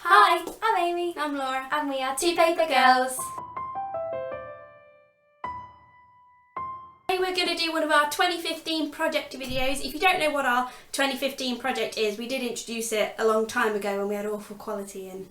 Hi, I'm Amy. I'm Laura. And we are Two Paper Girls. Today we're going to do one of our 2015 project videos. If you don't know what our 2015 project is, we did introduce it a long time ago when we had awful quality and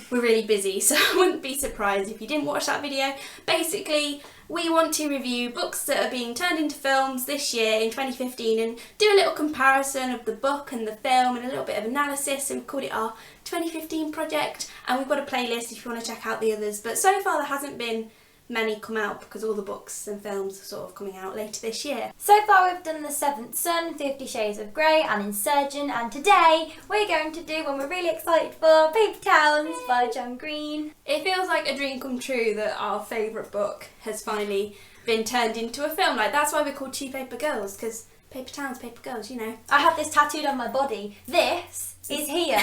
we're really busy, so I wouldn't be surprised if you didn't watch that video. Basically, we want to review books that are being turned into films this year in 2015 and do a little comparison of the book and the film and a little bit of analysis. So we called it our 2015 project, and we've got a playlist if you want to check out the others. But so far there hasn't been many come out because all the books and films are sort of coming out later this year. So far we've done The Seventh Son, 50 Shades of Grey and Insurgent, and today we're going to do one we're really excited for, Paper Towns by John Green. It feels like a dream come true that our favourite book has finally been turned into a film. Like, that's why we're called Two Paper Girls, because paper towns, paper girls, you know. I have this tattooed on my body. This is here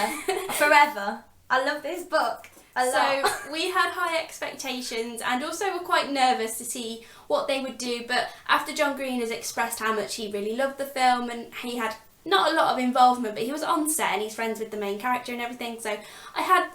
forever. I love this book. So we had high expectations and also were quite nervous to see what they would do, but after John Green has expressed how much he really loved the film and he had not a lot of involvement, but he was on set and he's friends with the main character and everything, so I had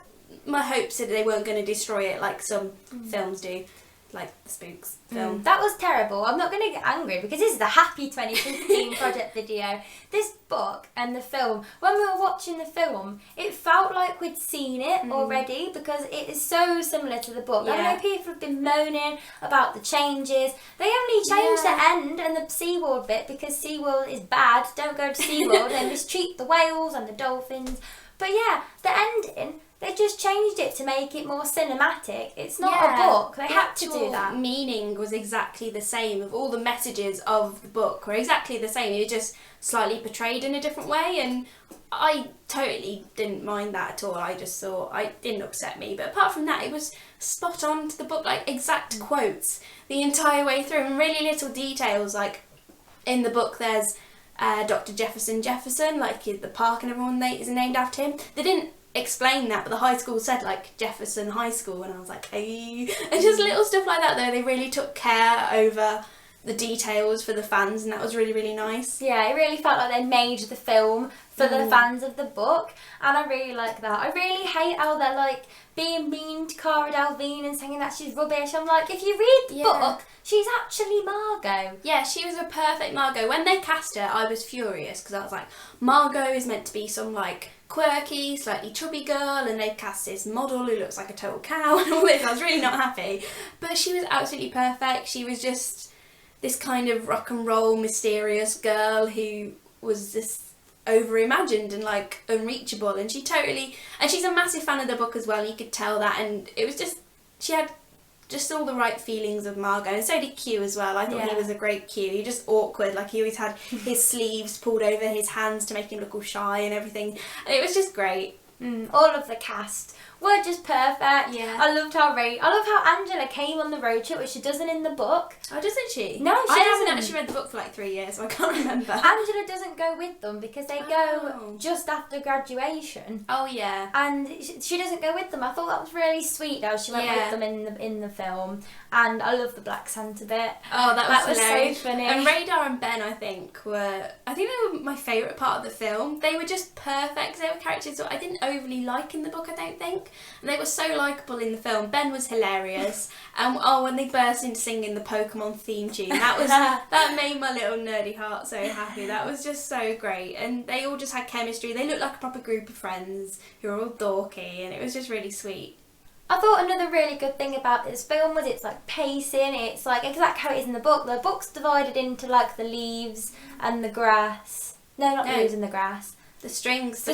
my hopes that they weren't going to destroy it like some films do, like the Spooks film. That was terrible. I'm not going to get angry because this is the happy 2015 project video. This book and the film, when we were watching the film, it felt like we'd seen it already because it is so similar to the book. Yeah. I know people have been moaning about the changes. They only changed the end and the SeaWorld bit because SeaWorld is bad. Don't go to SeaWorld and mistreat the whales and the dolphins. But yeah, the ending, they just changed it to make it more cinematic. It's not a book. They had to do that. The meaning was exactly the same. Of all the messages of the book were exactly the same. It was just slightly portrayed in a different way, and I totally didn't mind that at all. I just thought it didn't upset me. But apart from that, it was spot on to the book, like exact quotes the entire way through, and really little details. Like in the book, there's Dr. Jefferson, like the park and everyone is named after him. They didn't explain that, but the high school said like Jefferson High School, and I was like, hey, and just little stuff like that though. They really took care over the details for the fans, and that was really, really nice. Yeah, it really felt like they made the film for the fans of the book, and I really like that. I really hate how they're like being mean to Cara Delevingne and saying that she's rubbish. I'm like, if you read the book, she's actually Margot. Yeah, she was a perfect Margot. When they cast her, I was furious because I was like, Margot is meant to be some like quirky, slightly chubby girl, and they've cast this model who looks like a total cow and all this. I was really not happy. But she was absolutely perfect. She was just this kind of rock and roll mysterious girl who was just over-imagined and like unreachable, and she's a massive fan of the book as well. You could tell that, and it was just, she had just all the right feelings of Margot, and so did Q as well. I thought he was a great Q. He was just awkward, like he always had his sleeves pulled over his hands to make him look all shy and everything. And it was just great. All of the cast were just perfect. Yeah. I loved how Angela came on the road trip, which she doesn't in the book. Oh, doesn't she? No, she I doesn't. haven't actually read the book for like 3 years, so I can't remember. Angela doesn't go with them because they go just after graduation. Oh yeah. And she doesn't go with them. I thought that was really sweet how she went with them in the film. And I love the Black Santa bit. Oh, that was hilarious. So funny. And Radar and Ben, I think they were my favourite part of the film. They were just perfect. They were characters that I didn't overly like in the book, I don't think. And they were so likeable in the film. Ben was hilarious. And when they burst into singing the Pokemon theme tune, that made my little nerdy heart so happy. That was just so great. And they all just had chemistry. They looked like a proper group of friends who were all dorky, and it was just really sweet. I thought another really good thing about this film was it's like pacing. It's like exactly how it is in the book. The book's divided into like the leaves and the grass. No, not the leaves and the grass. The strings, the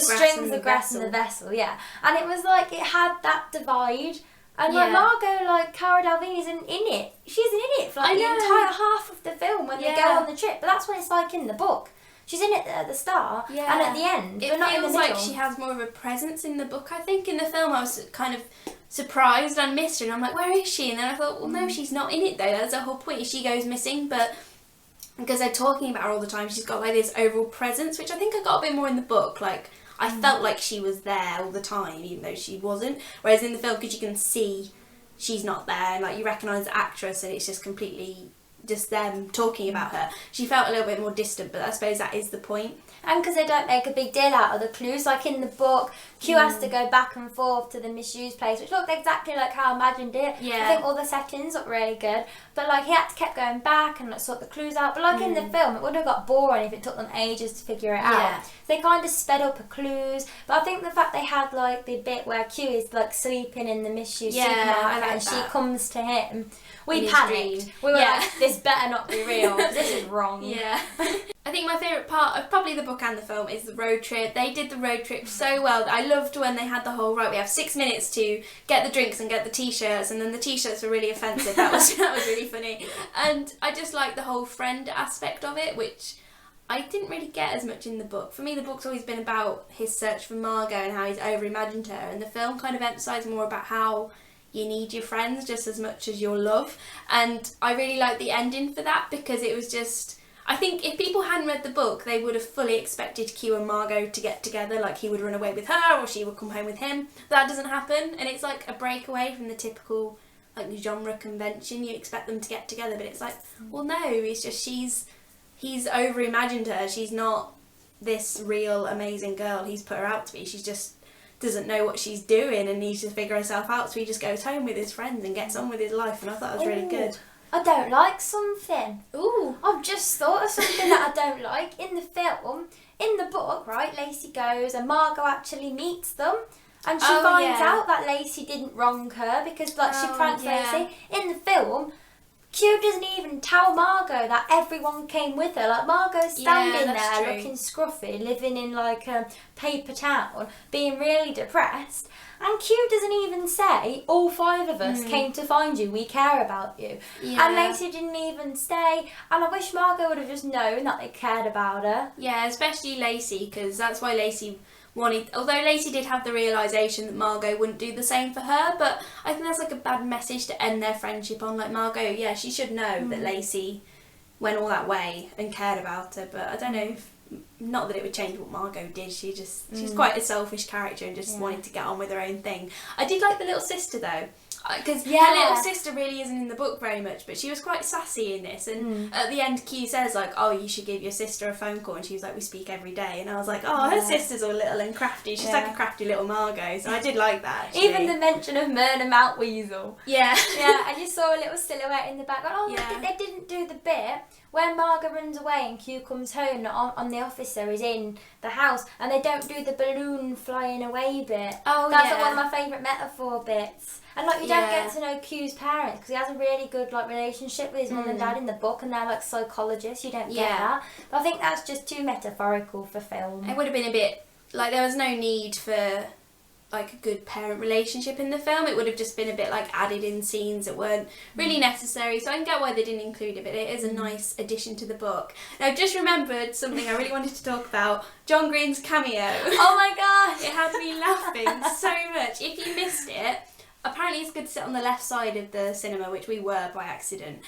grass and the vessel, yeah. And it was like it had that divide. And like Margot, like Cara Delevingne isn't in it. She isn't in it for like the entire half of the film when they go on the trip. But that's what it's like in the book. She's in it at the start and at the end. It but not in the feels middle. like she has more of a presence in the book, I think. In the film, I was kind of surprised and missed her, and I'm like, where is she? And then I thought, well, no, she's not in it though. That's the whole point. She goes missing, but because they're talking about her all the time, she's got like this overall presence, which I think I got a bit more in the book. Like, I felt like she was there all the time, even though she wasn't. Whereas in the film, because you can see she's not there, and like you recognise the actress, and it's just completely just them talking about her. She felt a little bit more distant, but I suppose that is the point. And because they don't make a big deal out of the clues, like in the book, Q has to go back and forth to the misused place, which looked exactly like how I imagined it. Yeah. I think all the settings look really good, but like he had to keep going back and like sort the clues out. But like in the film, it would have got boring if it took them ages to figure it out. So they kind of sped up the clues. But I think the fact they had like the bit where Q is like sleeping in the misused supermarket and she comes to him, we panicked. We were like, this better not be real. This is wrong. Yeah. I think my favourite part of probably the book and the film is the road trip. They did the road trip so well. I loved when they had the whole, right, we have 6 minutes to get the drinks and get the t-shirts, and then the t-shirts were really offensive. That was really funny. And I just like the whole friend aspect of it, which I didn't really get as much in the book. For me, the book's always been about his search for Margot and how he's over-imagined her, and the film kind of emphasised more about how you need your friends just as much as your love. And I really liked the ending for that, because it was just... I think if people hadn't read the book, they would have fully expected Q and Margot to get together, like he would run away with her or she would come home with him. That doesn't happen, and it's like a breakaway from the typical like genre convention. You expect them to get together, but it's like, well, no, it's just he's over-imagined her. She's not this real amazing girl he's put her out to be. She's just doesn't know what she's doing and needs to figure herself out, so he just goes home with his friends and gets on with his life, and I thought it was really good. I don't like something. Ooh. I've just thought of something that I don't like. In the film, in the book, right, Lacey goes and Margot actually meets them, and she finds out that Lacey didn't wrong her because like she pranked Lacey. In the film, Q doesn't even tell Margot that everyone came with her. Like Margot's standing there looking scruffy, living in like a paper town, being really depressed. And Q doesn't even say, all 5 of us came to find you, we care about you. Yeah. And Lacey didn't even stay. And I wish Margot would have just known that they cared about her. Yeah, especially Lacey, because that's why Lacey wanted... Although Lacey did have the realisation that Margot wouldn't do the same for her, but I think that's like a bad message to end their friendship on. Like Margot, yeah, she should know that Lacey went all that way and cared about her, but I don't know if... Not that it would change what Margot did. She's quite a selfish character and just wanted to get on with her own thing. I did like the little sister though, because her little sister really isn't in the book very much, but she was quite sassy in this. And at the end, Q says like, "Oh, you should give your sister a phone call," and she was like, "We speak every day." And I was like, "Oh, her sister's all little and crafty. She's like a crafty little Margot." So I did like that. Actually. Even the mention of Myrna Mountweasel. Yeah. Yeah, and you saw a little silhouette in the background. Oh, they didn't do the bit when Margot runs away and Q comes home on the officer is in the house, and they don't do the balloon flying away bit. That's like one of my favourite metaphor bits. And like you don't get to know Q's parents because he has a really good like relationship with his mum and dad in the book, and they're like psychologists. You don't get that. But I think that's just too metaphorical for film. It would have been a bit like there was no need for like a good parent relationship in the film. It would have just been a bit like added in scenes that weren't really necessary, so I can get why they didn't include it, but it is a nice addition to the book. Now I've just remembered something I really wanted to talk about. John Green's cameo. Oh my gosh! It had me laughing so much. If you missed it, apparently it's good to sit on the left side of the cinema, which we were by accident.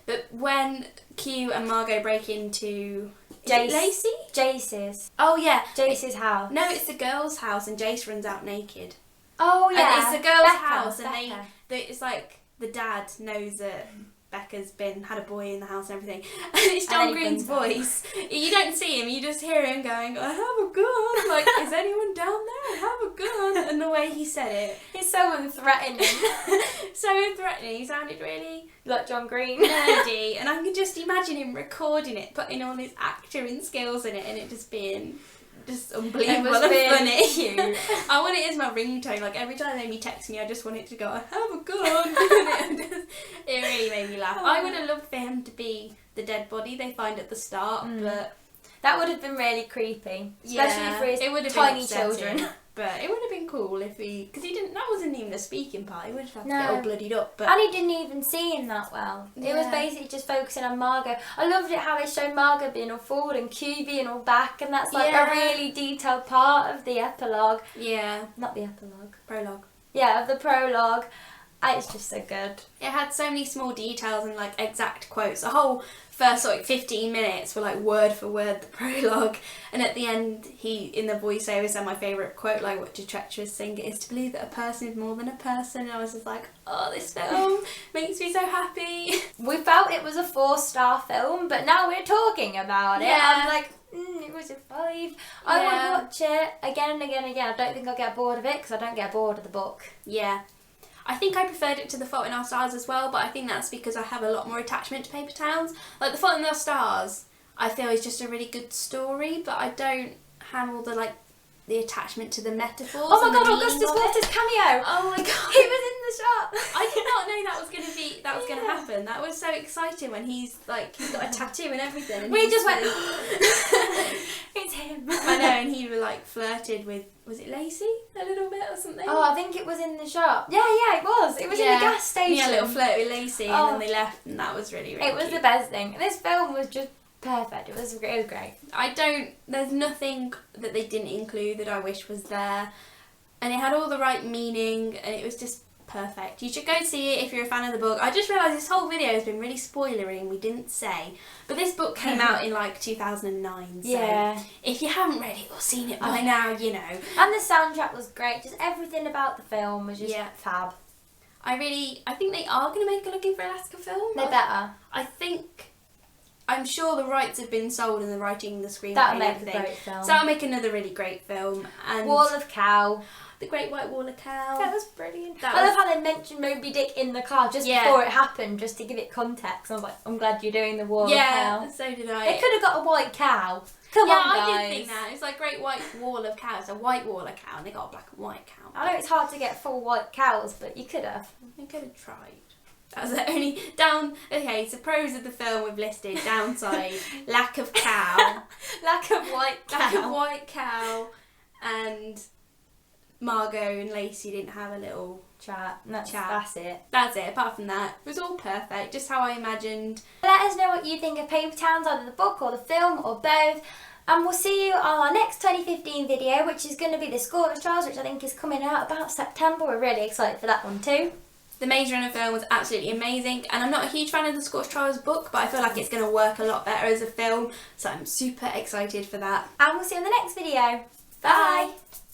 But when Q and Margot break into Jace's. Oh yeah, Jace's house. No, it's the girl's house, and Jace runs out naked. Oh yeah, and it's the girl's house, and they it's like the dad knows that Becca's had a boy in the house and everything, and it's John Green's voice. You don't see him, you just hear him going, "I have a gun." Like, is anyone down there? I have a gun. And the way he said it, he's so unthreatening. So unthreatening. He sounded really like John Green. nerdy, and I can just imagine him recording it, putting all his acting skills in it, and it just being just unbelievable and funny. Cute. I want it as my ringtone. Like every time Amy texts me, I just want it to go, "I have a gun." It really made me laugh. I would have loved for him to be the dead body they find at the start, but that would have been really creepy, especially for his tiny children. But it would have been cool if because he didn't. That wasn't even a speaking part. He would have had to get all bloodied up. But and he didn't even see him that well. It was basically just focusing on Margot. I loved it how they showed Margot being all forward and Q being all back, and that's like a really detailed part of the epilogue. Yeah, not the epilogue. Prologue. Yeah, of the prologue. It's just so good. It had so many small details and like exact quotes. The whole first like 15 minutes were like word for word the prologue, and at the end he in the voiceover said my favourite quote, like, what do treacherous think it is to believe that a person is more than a person. And I was just like, oh, this film makes me so happy. We felt it was a 4-star film, but now we're talking about it. Yeah. I'm like, it was a 5. I would watch it again and again and again. I don't think I'll get bored of it because I don't get bored of the book. Yeah. I think I preferred it to The Fault in Our Stars as well, but I think that's because I have a lot more attachment to Paper Towns. Like, The Fault in Our Stars, I feel is just a really good story, but I don't have all the attachment to the metaphors. Oh my and the god, meaning Augustus of it. Walter's cameo! Oh my god. He was in the shot! I did not know that was going to happen. That was so exciting when he's got a tattoo and everything. And We he's just went, really- it's him. I know, and he flirted with, was it Lacey a little bit or something? Oh, I think it was in the shop. Yeah, it was. It was in the gas station. Yeah, a little flirt with Lacey, and then they left, and that was really, really It was cute. the best thing. This film was just perfect. It was great. There's nothing that they didn't include that I wish was there, and it had all the right meaning, and it was just perfect. You should go see it if you're a fan of the book. I just realised this whole video has been really spoilery and we didn't say, but this book came out in 2009, so if you haven't read it or seen it by now, you know. And the soundtrack was great. Just everything about the film was just fab. I think they are going to make a Looking for Alaska film. They better. I'm sure the rights have been sold and the writing, the screenplay, That'll and make a everything. great film. So that'll make another really great film. And Wall of Cow. The Great White Wall of Cow. That was brilliant. That I was- love how they mentioned Moby Dick in the car just before it happened, just to give it context. I was like, I'm glad you're doing the Wall of Cow. Yeah, so did I. They could have got a white cow. Come on, guys. I did think that. It's like Great White Wall of Cow. It's a white wall of cow, and they got a black and white cow. I know it's hard to get full white cows, but you could have. I could have tried. That was the only Okay, so pros of the film we've listed. Downside: lack of cow, Lack of white cow. lack of white cow, and Margot and Lacey didn't have a little Chat. That's it. That's it. Apart from that, it was all perfect, just how I imagined. Let us know what you think of Paper Towns, either the book or the film or both. And we'll see you on our next 2015 video, which is going to be the Scottish Trials, which I think is coming out about September. We're really excited for that one too. The Maze Runner film was absolutely amazing, and I'm not a huge fan of the Scottish Trials book, but I feel like it's going to work a lot better as a film, so I'm super excited for that. And we'll see you in the next video. Bye.